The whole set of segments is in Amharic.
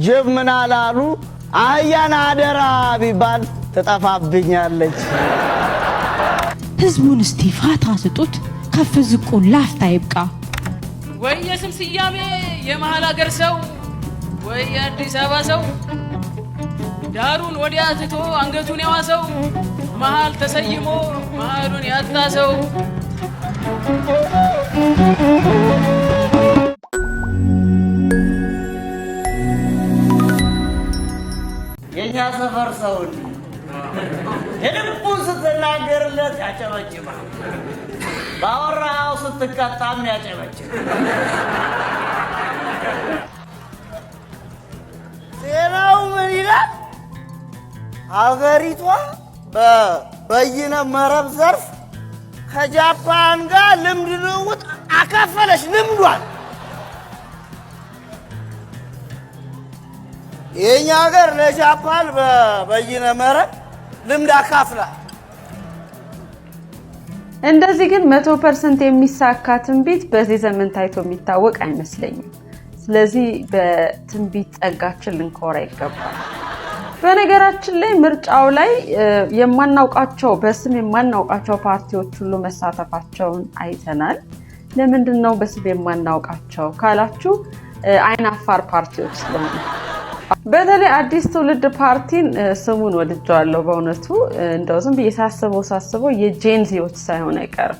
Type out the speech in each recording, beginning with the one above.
ጅብ ምን አላሉ አህያን አደራ ቢባል ተጣፋብኛለች ህዝቡን እስቲ ፋታ ስጡት ከፍ ዝቁ ላፍታ ይብቃ ወይ የስም ስያሜ የመሃል ሀገር ሰው ወይ አዲስ አበባ ሰው ዳሩን ወዲያ ትቶ አንገቱን ያዋሰው መሃል ተሰይሞ መሃሉን ያጣ ሰው የኛ ሰፈር ሰው የልቡን ስትናገርለት ያጨበጭባል ባወራው ስትቀጣም ያጨበጭባል ዜናው ምን ይላል ሀገሪቷ በበይነ መረብ ዘርፍ ከጃፓን ጋር ልምድ ልውውጥ አካፈለች ልምዷን የኛ ሀገር ለጃፓን በበይነ መረብ ልምድ አካፍላ እንደዚህ ግን 100% የሚሳካ ትንቢት በዚህ ዘመን ታይቶ የሚታወቅ አይመስለኝም ስለዚህ በትንቢት ጸጋችን ልንኮራ ይገባል በነገራችን ላይ ምርጫው ላይ የማናውቃቸው በስም የማናውቃቸው ፓርቲዎች ሁሉ መሳተፋቸውን አይተናል ለምንድነው በስም የማናውቃቸው ካላችሁ አይናፋር ፓርቲዎች ስለሆኑ በተለይ አዲስ ትውልድ ፓርቲን ስሙን ወድጃለሁ በእውነቱ እንደው ዝም በየሳስበው የጄንዚዎች ሳይሆን አይቀርም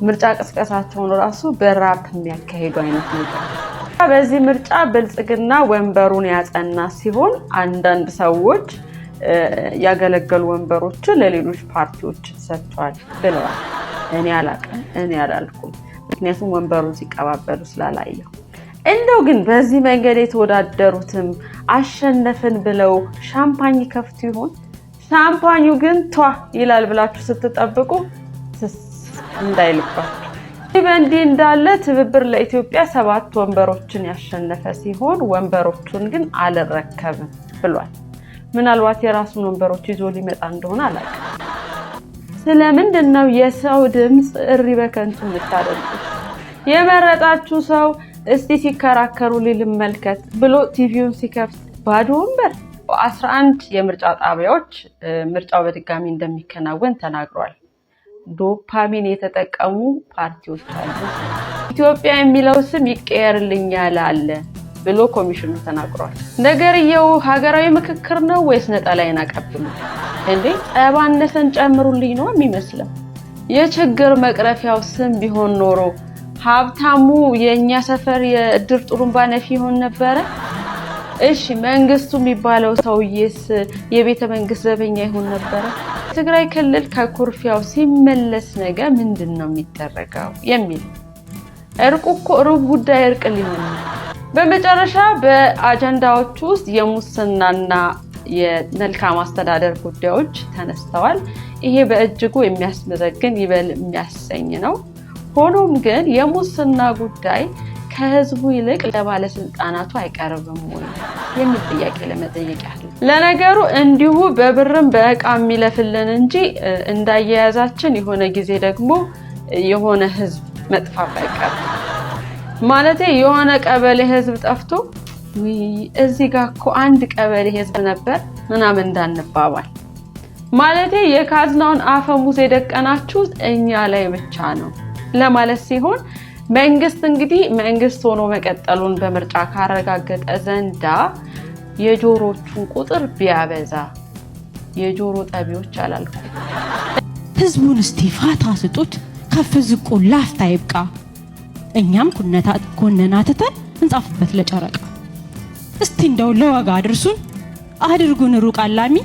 ምርጫ ቅስቀሳቸውን ራሱ በራፕ የሚያካሂዱ አይነት ነገር በዚህ ምርጫ ብልጽግና ወንበሩን ያጸና ሲሆን አንዳንድ ሰዎች ያገለገሉ ወንበሮችን ለሌሎች ፓርቲዎች ሰጥቷል ብለዋል እኔ አላልኩም ምክንያቱም ወንበሩን ሲቀባበሉ ስላላየሁ እንደው ግን በዚህ መንገድ የተወዳደሩትም አሸነፍን ብለው ሻምፓኝ ከፍቱ ይሆን ሻምፓኙ ግን ቷ ይላል ብላችሁ ስትጠብቁ እንዳይልባችሁ በእንዲህ እንዳለ ትብብር ለኢትዮጵያ 7 ወንበሮችን ያሸነፈ ሲሆን ወንበሮቹን ግን አልረከብም ብሏል ምናልባት የራሱን ወንበሮች ይዞ ሊመጣ እንደሆነ አላውቅም ስለምንድነው የሰው ድምጽ እሪ በከንቱ የምታደርጉት የመረጣችሁ ሰው እስቲ ሲከራከሩ ልመልከት ብሎ ቲቪውን ሲከፍት ባዶ ወንበር 11 የምርጫ ጣቢያዎች ምርጫው በድጋሚ እንደሚከናወን ተናግሯል ዶፓሚን የተጠቀሙ ፓርቲዎች አሉ ኢትዮጵያ የሚለው ስም ይቀየርልኛል አለ ብሎ ኮሚሽኑ ተናግሯል ነገርየው ሀገራዊ ምክክር ነው ወይስ ነጠላይና ቀብሉ እንዴ ጠባነሰን ጨምሩልኝ ነው የሚመስለው የችግር መቅረፊያው ስም ቢሆን ኖሮ ሀብታሙ የኛ ሰፈር የእድር ጥሩምባ ነፊ ሆን ነበር እሺ መንግስቱ የሚባለው ሰውዬስ የቤተ መንግስት ዘበኛ ይሆን ነበር ትግራይ ክልል ከኩርፊያው ሲመለስ ነገ ምንድነው የሚደረገው የሚል እርቁ ሩብ ጉዳይ እርቅ ሊሆን በመጨረሻ በአጀንዳዎቹ ውስጥ የሙስናና የመልካም አስተዳደር ጉዳዮች ተነስተዋል ይሄ በእጅጉ የሚያስመዘግን ይበል የሚያሰኝ ነው ሆኖም ግን የሙስና ጉዳይ ከህዝቡ ይልቅ ለባለስልጣናቱ አይቀርብም ወይ የሚል ጥያቄ ለመጠየቅ ያህል ለነገሩ እንዲሁ በብርም በእቃም የሚለፍልን እንጂ እንዳያያዛችን የሆነ ጊዜ ደግሞ የሆነ ህዝብ መጥፋት አይቀርም ማለቴ የሆነ ቀበሌ ህዝብ ጠፍቶ እዚህ ጋር እኮ አንድ ቀበሌ ህዝብ ነበር ምናምን እንዳንባባል ማለቴ የካዝናውን አፈሙዝ የደቀናችሁት እኛ ላይ ብቻ ነው ለማለት ሲሆን መንግስት እንግዲህ መንግስት ሆኖ መቀጠሉን በምርጫ ካረጋገጠ ዘንዳ የጆሮቹን ቁጥር ቢያበዛ የጆሮ ጠቢዎች አላልኩ ህዝቡን እስቲ ፋታ ስጡት ከፍ ዝቁ ላፍታ ይብቃ እኛም ኮነናተን እንጻፍበት ለጨረቃ እስቲ እንደው ለዋጋ አድርሱን አድርጉን ሩቅ አላሚ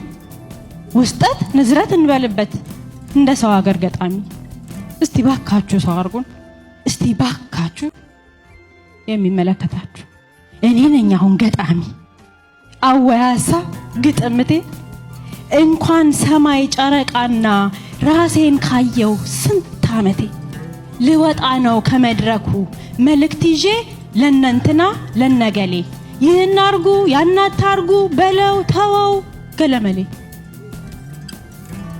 ውስጠት ንዝረት እንበልበት እንደ ሰው ሀገር ገጣሚ እስቲ ባካችሁ ሰው አርጉን እስቲ ባካችሁ የሚመለከታችሁ እኔ ነኝ አሁን ገጣሚ አወያሳ ግጥምቴ እንኳን ሰማይ ጨረቃና ራሴን ካየው ስንት አመቴ ልወጣ ነው ከመድረኩ መልእክት ይዤ ለነንትና ለነገሌ ይህን አርጉ ያናታርጉ በለው ተወው ገለመሌ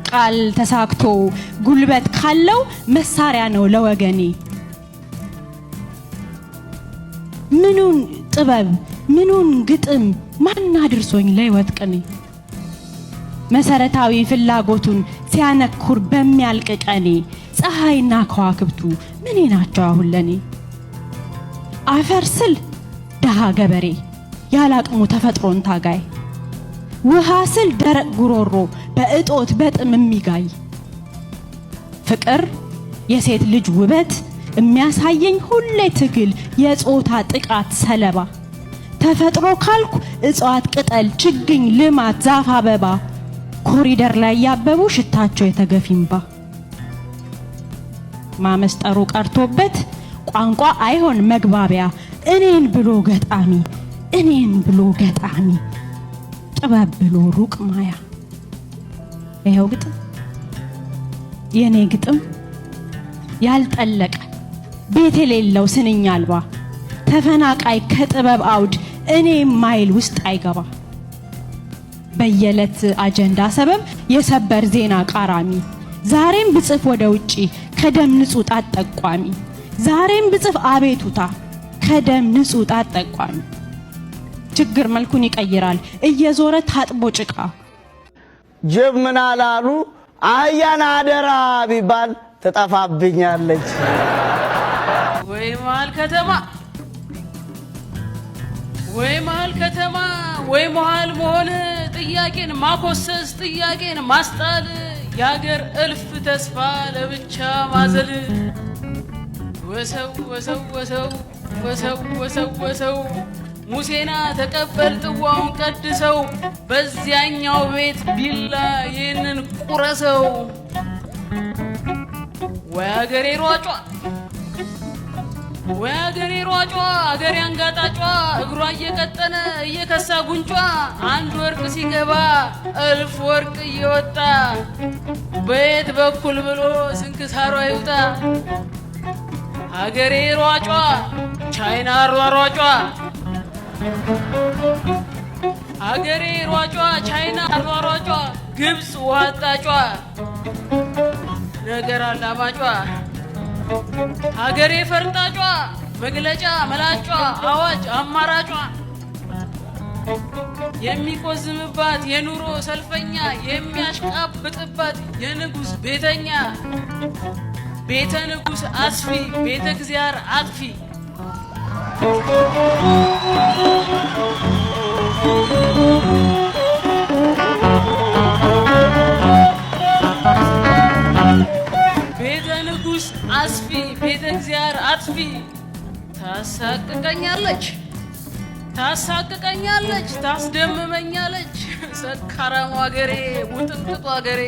ቃል ተሳክቶ ጉልበት ካለው መሳሪያ ነው ለወገኔ ምኑን ጥበብ ምኑን ግጥም ማን አድርሶኝ ለሕይወት ቅኔ መሰረታዊ ፍላጎቱን ሲያነኩር በሚያልቅ ቀኔ ፀሐይና ከዋክብቱ ምኔ ናቸው አሁን ለኔ አፈር ስል ደሃ ገበሬ ያላቅሙ ተፈጥሮን ታጋይ ውሃ ስል ደረቅ ጉሮሮ በእጦት በጥም የሚጋይ ፍቅር የሴት ልጅ ውበት የሚያሳየኝ ሁሌ ትግል የጾታ ጥቃት ሰለባ ተፈጥሮ ካልኩ እጽዋት ቅጠል ችግኝ ልማት ዛፍ አበባ ኮሪደር ላይ ያበቡ ሽታቸው የተገፊምባ ማመስጠሩ ቀርቶበት ቋንቋ አይሆን መግባቢያ እኔን ብሎ ገጣሚ ጥበብ ብሎ ሩቅ ማያ ይሄው ግጥም የኔ ግጥም ያልጠለቀ ቤት የሌለው ስንኝ አልባ ተፈናቃይ ከጥበብ አውድ እኔ ማይል ውስጥ አይገባ በየለት አጀንዳ ሰበብ የሰበር ዜና ቃራሚ ዛሬም ብጽፍ ወደ ውጪ ከደም ንጹህ ጣት ጠቋሚ ዛሬም ብጽፍ አቤቱታ ከደም ንጹህ ጣት ጠቋሚ ችግር መልኩን ይቀይራል እየዞረ ታጥቦ ጭቃ ጅብ ምን አላሉ አህያን አደራ ቢባል ተጠፋብኛለች ወይ መሀል ከተማ ወይ መሀል መሆን ጥያቄን ማኮሰስ ጥያቄን ማስጣል ያገር እልፍ ተስፋ ለብቻ ማዘል ወሰው ሙሴና ተቀበል ጥዋውን ቀድሰው በዚያኛው ቤት ቢላ ይህንን ቁረሰው ወይ አገሬ ሯጯ አገሬ አንጋጣጯ እግሯ እየቀጠነ እየከሳ ጉንጯ አንድ ወርቅ ሲገባ እልፍ ወርቅ እየወጣ በየት በኩል ብሎ ስንክሳሯ ይውጣ አገሬ ሯጯ ቻይና ሯጯ አገሬ ሯጯ ቻይና ሯጯ ግብጽ ዋጣጯ ነገር አላማጯ አገሬ ፈርጣጯ መግለጫ መላጯ አዋጅ አማራጯ የሚቆዝምባት የኑሮ ሰልፈኛ የሚያሽቃብጥባት የንጉስ ቤተኛ ቤተ ንጉስ አስፊ ቤተ እግዚአብሔር አጥፊ ቤተ ንጉስ አስፊ ቤተ እግዚአብሔር አጥፊ ታሳቅቀኛለች ታስደምመኛለች ሰካራሙ አገሬ ውጥንቅጡ አገሬ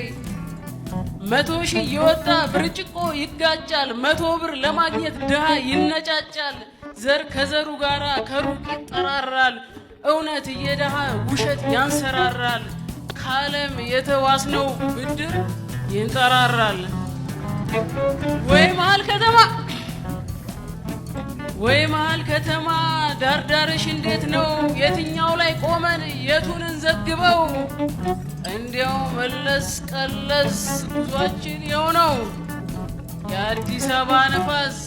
100 ሺህ እየወጣ ብርጭቆ ይጋጫል 100 ብር ለማግኘት ድሃ ይነጫጫል ዘር ከዘሩ ጋራ ከሩቅ ይጠራራል እውነት እየደሃ ውሸት ያንሰራራል ካለም የተዋስነው ብድር ይንጠራራል ወይ መሀል ከተማ ዳርዳርሽ እንዴት ነው የትኛው ላይ ቆመን የቱን እንዘግበው እንዲያው መለስ ቀለስ ጉዟችን የሆነው የአዲስ አበባ ነፋስ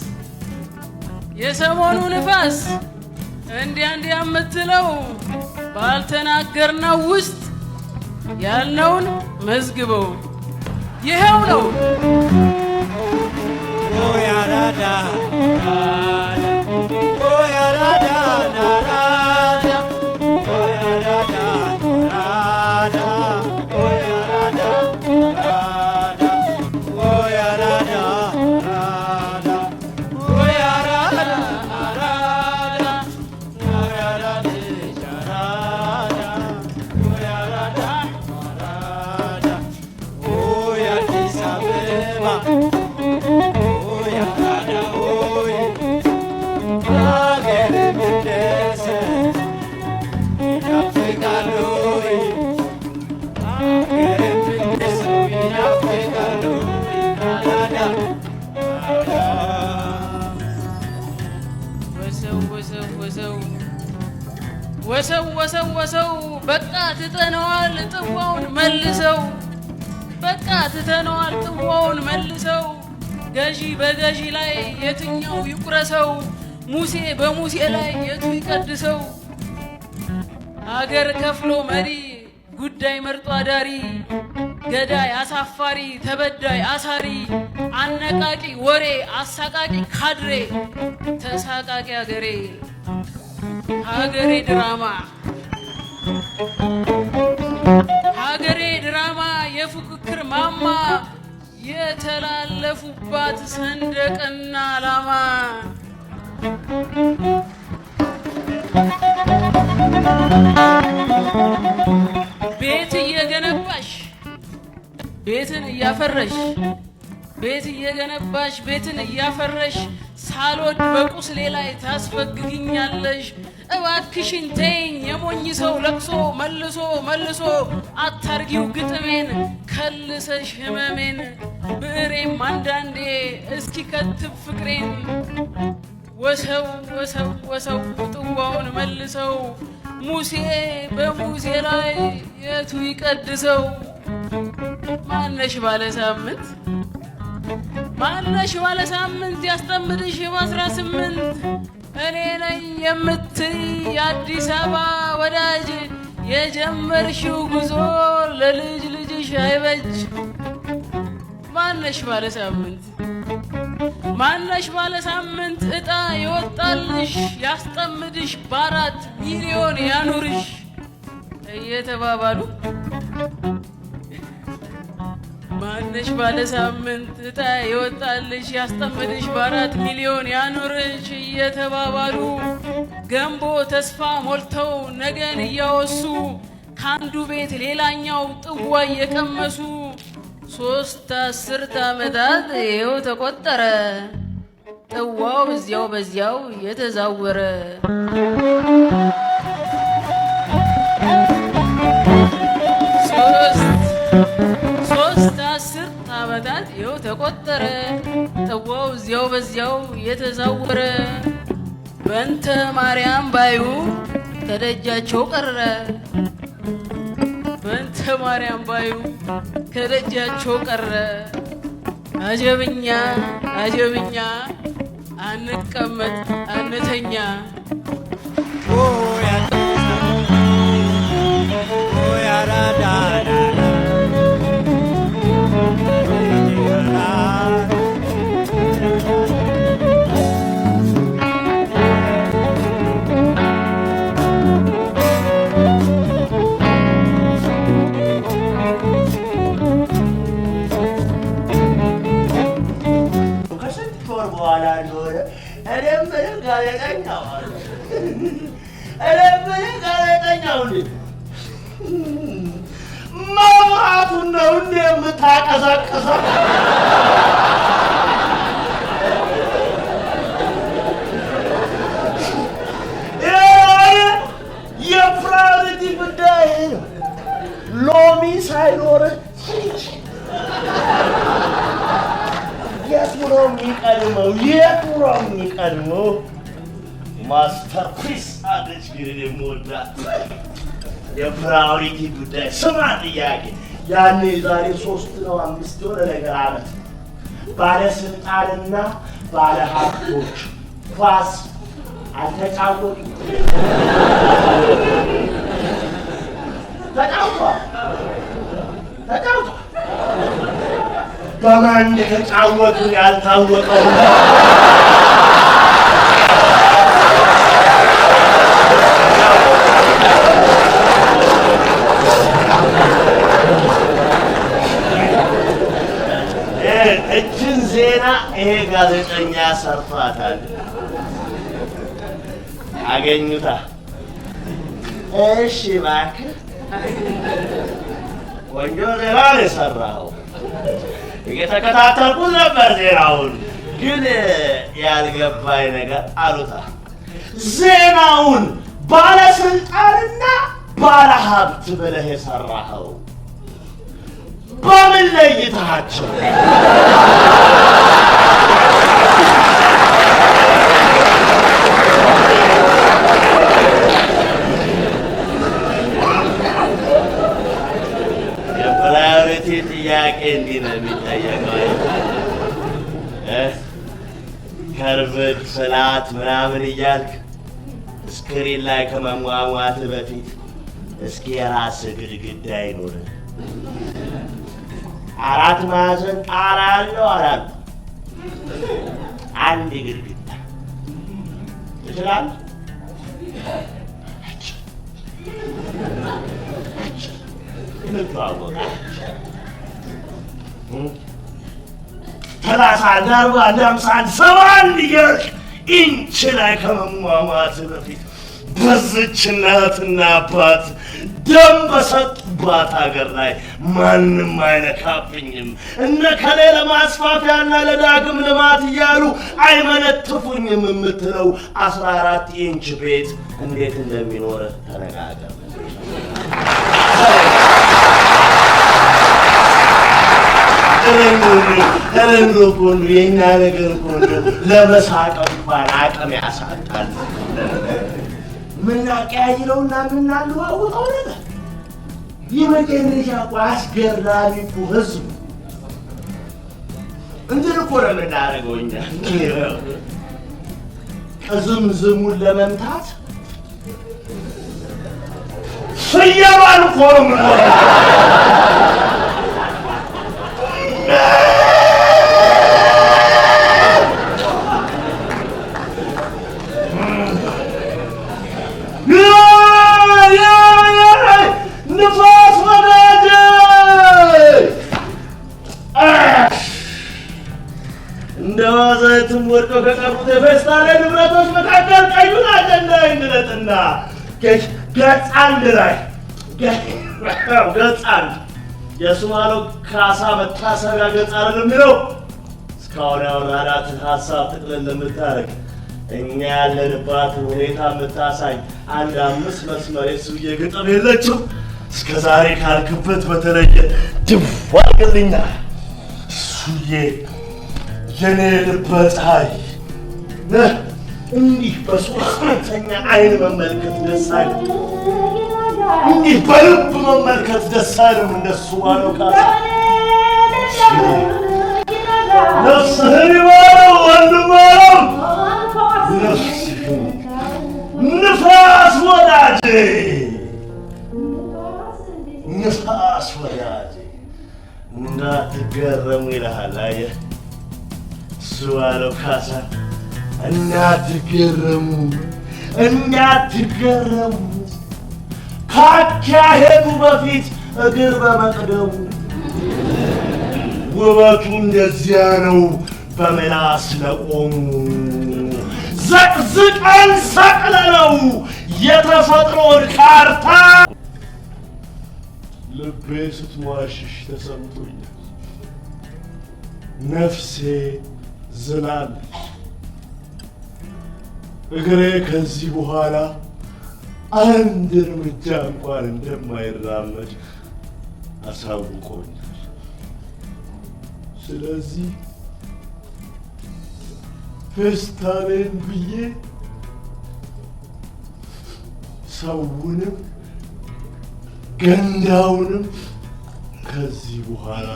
የሰሞኑ ንፋስ እንዲያ የምትለው ባልተናገርነው ውስጥ ያልነውን መዝግበው ይሄው ነው ያራዳ ወሰው በቃ ትተነዋል ጥዋውን መልሰው ገዢ በገዢ ላይ የትኛው ይቁረሰው ሙሴ በሙሴ ላይ የቱ ይቀድሰው አገር ከፍሎ መሪ ጉዳይ መርጦ አዳሪ ገዳይ አሳፋሪ ተበዳይ አሳሪ አነቃቂ ወሬ አሳቃቂ ካድሬ ተሳቃቂ ሀገሬ ድራማ የፉክክር ማማ የተላለፉባት ሰንደቅና ዓላማ ቤት እየገነባሽ ቤትን እያፈረሽ ሳልወድ በቁስሌ ላይ ታስፈግግኛለሽ። እባክሽን ተይኝ የሞኝ ሰው ለቅሶ መልሶ አታርጊው ግጥሜን ከልሰሽ ህመሜን ብዕሬም አንዳንዴ እስኪ ከትብ ፍቅሬን ወሰው ጥዋውን መልሰው ሙሴ በሙሴ ላይ የቱ ይቀድሰው። ማነሽ ባለሳምንት ያስጠምድሽ በ18 እኔ ነኝ የምትይ የአዲስ አበባ ወዳጅ የጀመርሽው ጉዞ ለልጅ ልጅሽ አይበጅ። ማነሽ ባለሳምንት እጣ ይወጣልሽ ያስጠምድሽ በ4 ሚሊዮን ያኑርሽ እየተባባሉ ማነሽ ባለሳምንት እጣ ይወጣልሽ ያስጠምድሽ በ4 ሚሊዮን ያኑርሽ እየተባባሉ ገንቦ ተስፋ ሞልተው ነገን እያወሱ ከአንዱ ቤት ሌላኛው ጥዋ እየቀመሱ 3 10 ዓመታት ይኸው ተቆጠረ ጥዋው በዚያው እየተዛወረ ሶስት 10 ዓመታት ይኸው ተቆጠረ ጥዋው በዚያው እየተዛወረ በእንተ ማርያም ባዩ ከደጃቸው ቀረ በእንተ ማርያም ባዩ ከደጃቸው ቀረ። አጀብኛ አንቀመጥ አንተኛ ጋዜጠኛው መብራቱን ነው እንደ የምታቀሳቅሰው? የፕራዮሪቲ ጉዳይ ነው። ሎሚ ሳይኖርህ የቱ ነው የሚቀድመው? ማስተርፒስ አለች ግን የምወዳት የፕራዮሪቲ ጉዳይ ስማ ጥያቄ ያኔ ዛሬ 3 ነው 5 የሆነ ነገር አመት ባለስልጣንና ባለሀብቶች ኳስ አልተጫወቱ ተጫውቷል በማን የተጫወቱ ያልታወቀው እችን ዜና ይሄ ጋዜጠኛ ሰርቷታል። አገኙታ። እሺ እባክህ ቆንጆ ዜና ነው የሰራኸው። እየተከታተልኩት ነበር ዜናውን፣ ግን ያልገባኝ ነገር አሉታ ዜናውን ባለስልጣንና ባለሀብት ብለህ የሰራኸው በምን ለይተሃቸው? የፕራዮሪቲ ጥያቄ እንዲህ ነው የሚጠየቀው። ከርብድ ስላት ምናምን እያልክ ስክሪን ላይ ከመሟሟት በፊት እስኪ የራስህ ግድግዳ ይኖርህ። 4 ማዕዘን ጣራ ያለው አላልኩም፣ አንድ ግድግዳ ትችላለህ? ሰላሳ አንድ 40 አንድ 50 አንድ 71 እያልክ ኢንች ላይ ከመሟሟት በፊት በዝች እናትና አባት ደም በሰጡባት ሀገር ላይ ማንም አይነካብኝም፣ እነ ከሌ ለማስፋፊያና ለዳግም ልማት እያሉ አይመነትፉኝም የምትለው 14 ኢንች ቤት እንዴት እንደሚኖር ተነጋገር። ተለምዶ እኮ የእኛ ነገር እኮ ለመሳቀም እንኳን አቅም ያሳጣል። ምናቀያይረውና ምናለዋውጠው ነገር የመጨረሻ እኮ አስገራሚ እኮ ህዝብ እንትን እኮ ነው የምናደርገው እኛ። ቅዝምዝሙን ለመምታት ፍየሏን እኮ ነው የምንሆነው። ንፋስ ወዳጄ እንደ ዋዛይቱም ወድቀው ከቀሩት የፌስታል ንብረቶች መካከል ቀዩን አጀንዳ እንግለጥና ገጽ 1 ላይ ገጽ 1 የሱማሌው ካሳ መታሰቢያ ገጽ አይደል የሚለው? እስካሁን ያወራናትን ሀሳብ ጥቅልል የምታደርግ እኛ ያለንባትን ሁኔታ የምታሳይ አንድ 5 መስመር የሱዬ ግጥም የለችም? እስከ ዛሬ ካልክበት በተለየ ድዋልግልኛል ሱዬ የኔ ልበ ፀሐይ። እንዲህ በሶስተኛ አይን መመልከት ደስ አይልም፣ እንዲህ በልብ መመልከት ደስ አይልም። እንደሱ ባለው ካሳ ነፍስህን ይበለው ወንድም አለው ነፍስህን። ንፋስ ወዳጄ ንፋስ ወዳጄ እንዳትገረሙ ይልሃል። አየህ እሱ ባለው ካሳ እንዳትገረሙ እንዳትገረሙ ካካሄዱ በፊት እግር በመቅደሙ። ውበቱ እንደዚያ ነው በምላስ ለቆሙ። ዘቅዝቀን ሰቅለነው የተፈጥሮን ካርታ። ልቤ ስትሟሽሽ ተሰምቶኛል፣ ነፍሴ ዝላለች። እግሬ ከዚህ በኋላ አንድ እርምጃ እንኳን እንደማይራመድ አሳውቆኛል። ስለዚህ ፌስታሌን ብዬ ሰውንም ገንዳውንም ከዚህ በኋላ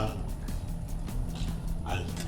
አልተ